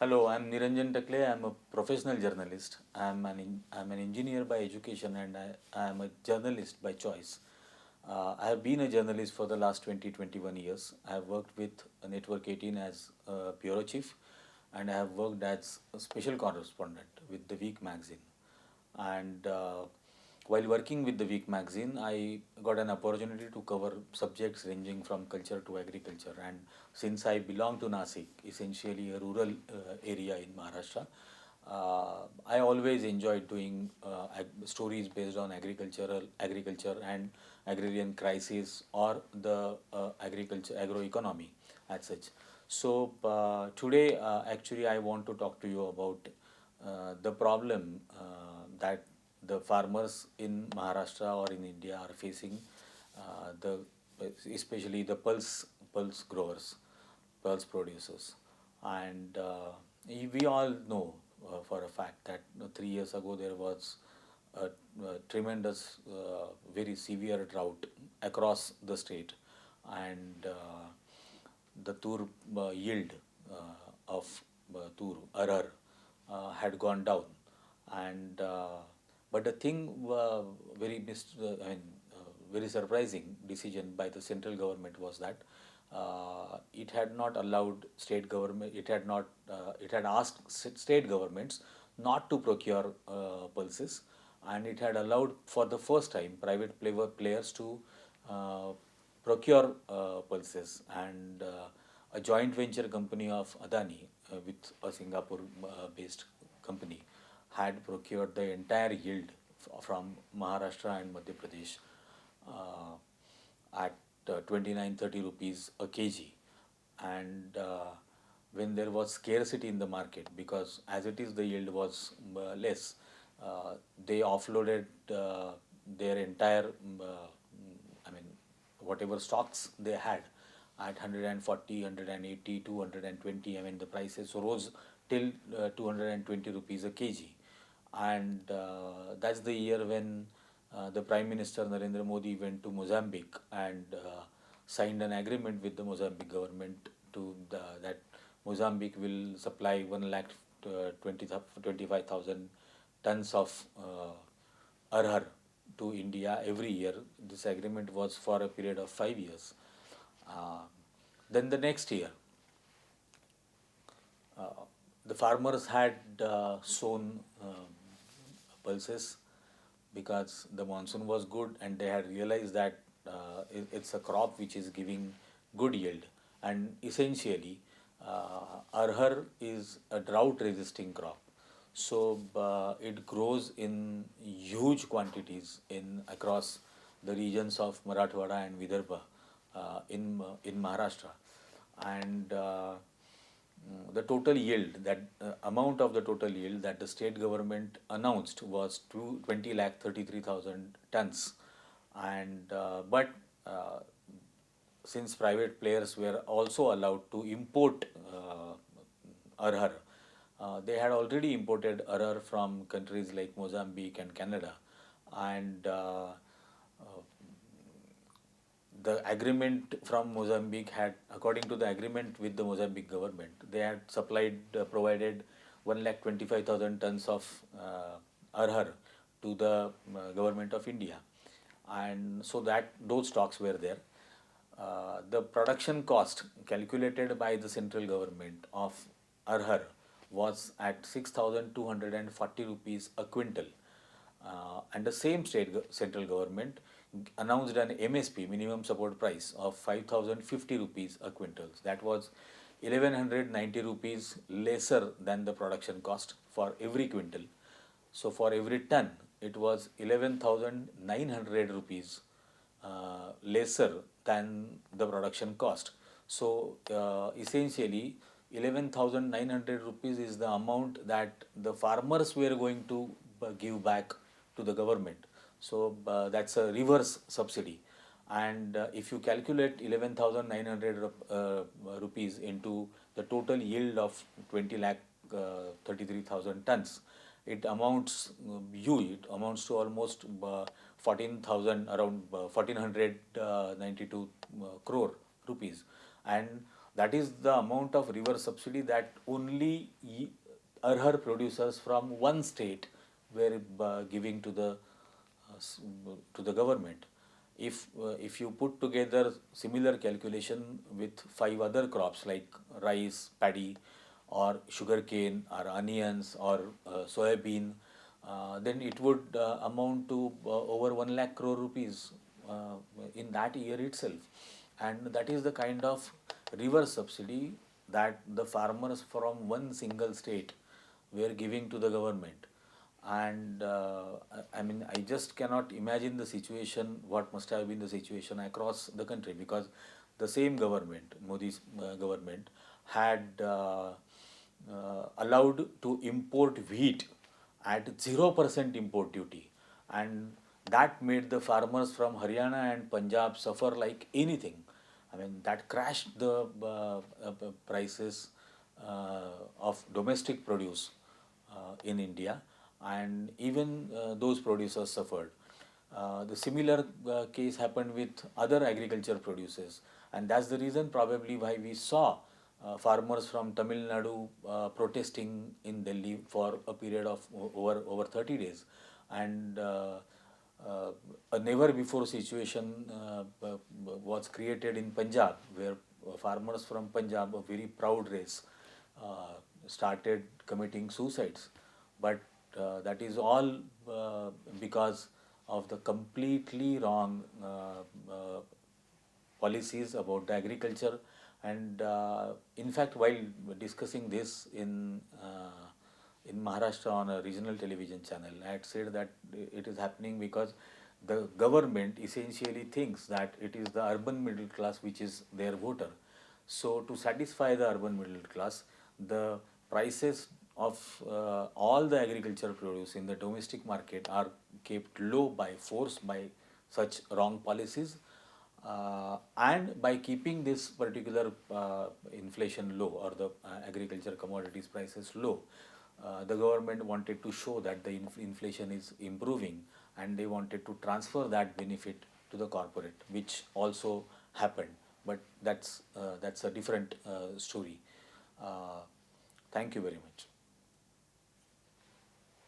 Hello, I'm Niranjan Takle. I'm a professional journalist. I'm an engineer by education and I am a journalist by choice. I have been a journalist for the last 21 years. I have worked with Network 18 as bureau chief and I have worked as a special correspondent with The Week magazine. And while working with the Week magazine, I got an opportunity to cover subjects ranging from culture to agriculture. And since I belong to Nasik, essentially a rural area in Maharashtra, I always enjoyed doing stories based on agriculture and agrarian crisis or the agriculture agroeconomy as such. So today, actually, I want to talk to you about the problem that the farmers in Maharashtra or in India are facing, the especially the pulse growers, pulse producers, and we all know for a fact that 3 years ago there was a tremendous, very severe drought across the state, and the tur yield of tur arar had gone down, and but the thing I mean, very surprising decision by the central government was that it had not allowed state government, it had asked state governments not to procure pulses, and it had allowed for the first time private players to uh, procure pulses, and a joint venture company of Adani with a Singapore based company had procured the entire yield from Maharashtra and Madhya Pradesh uh, at 29-30 rupees a kg. And when there was scarcity in the market, because as it is the yield was less, they offloaded their entire, I mean, whatever stocks they had at 140, 180, 220. I mean, the prices rose till 220 rupees a kg. And that's the year when the Prime Minister Narendra Modi went to Mozambique and signed an agreement with the Mozambique government that Mozambique will supply 1,25,000 tons of arhar to India every year. This agreement was for a period of 5 years. Uh, then the next year, the farmers had sown pulses because the monsoon was good and they had realized that it's a crop which is giving good yield, and essentially arhar is a drought resisting crop, so it grows in huge quantities in across the regions of Marathwada and Vidarbha in Maharashtra, and the total yield, that amount of the total yield that the state government announced was 20 lakh 33,000 tons, and but uh, since private players were also allowed to import arhar, they had already imported arhar from countries like Mozambique and Canada, and the agreement from Mozambique had, according to the agreement with the Mozambique government, they had provided 1,25,000 tons of arhar to the government of India, and so that those stocks were there. The production cost calculated by the central government of arhar was at 6,240 rupees a quintal, and the same central government announced an MSP, minimum support price, of 5,050 rupees a quintal. That was 1,190 rupees lesser than the production cost for every quintal. So for every ton, it was 11,900 rupees lesser than the production cost. So essentially, 11,900 rupees is the amount that the farmers were going to give back to the government. So that's a reverse subsidy. And if you calculate 11,900 rupees into the total yield of 20 lakh 33,000 tons, it amounts it amounts to almost 14,000, around 1,492 crore rupees. And That is the amount of reverse subsidy that only Arhar producers from one state were giving to the government. If you put together similar calculation with five other crops like rice, paddy, or sugarcane, or onions, or soybean, then it would amount to over 1 lakh crore rupees uh, in that year itself. And that is the kind of reverse subsidy that the farmers from one single state were giving to the government. And I mean, I just cannot imagine the situation, what must have been the situation across the country, because the same government, Modi's government, had allowed to import wheat at 0% import duty, and that made the farmers from Haryana and Punjab suffer like anything. I mean, that crashed the prices of domestic produce in India, and even those producers suffered. The similar case happened with other agriculture producers, and that's the reason probably why we saw farmers from Tamil Nadu protesting in Delhi for a period of over 30 days, and a never before situation was created in Punjab, where farmers from Punjab, a very proud race, started committing suicides. But that is all because of the completely wrong policies about the agriculture. And in fact, while discussing this in Maharashtra on a regional television channel, I had said that it is happening because the government essentially thinks that it is the urban middle class which is their voter. So to satisfy the urban middle class, the prices of all the agricultural produce in the domestic market are kept low by force by such wrong policies. And by keeping this particular inflation low, or the agriculture commodities prices low, the government wanted to show that the inflation is improving, and they wanted to transfer that benefit to the corporate, which also happened. But that's a different story. Uh, Thank you very much.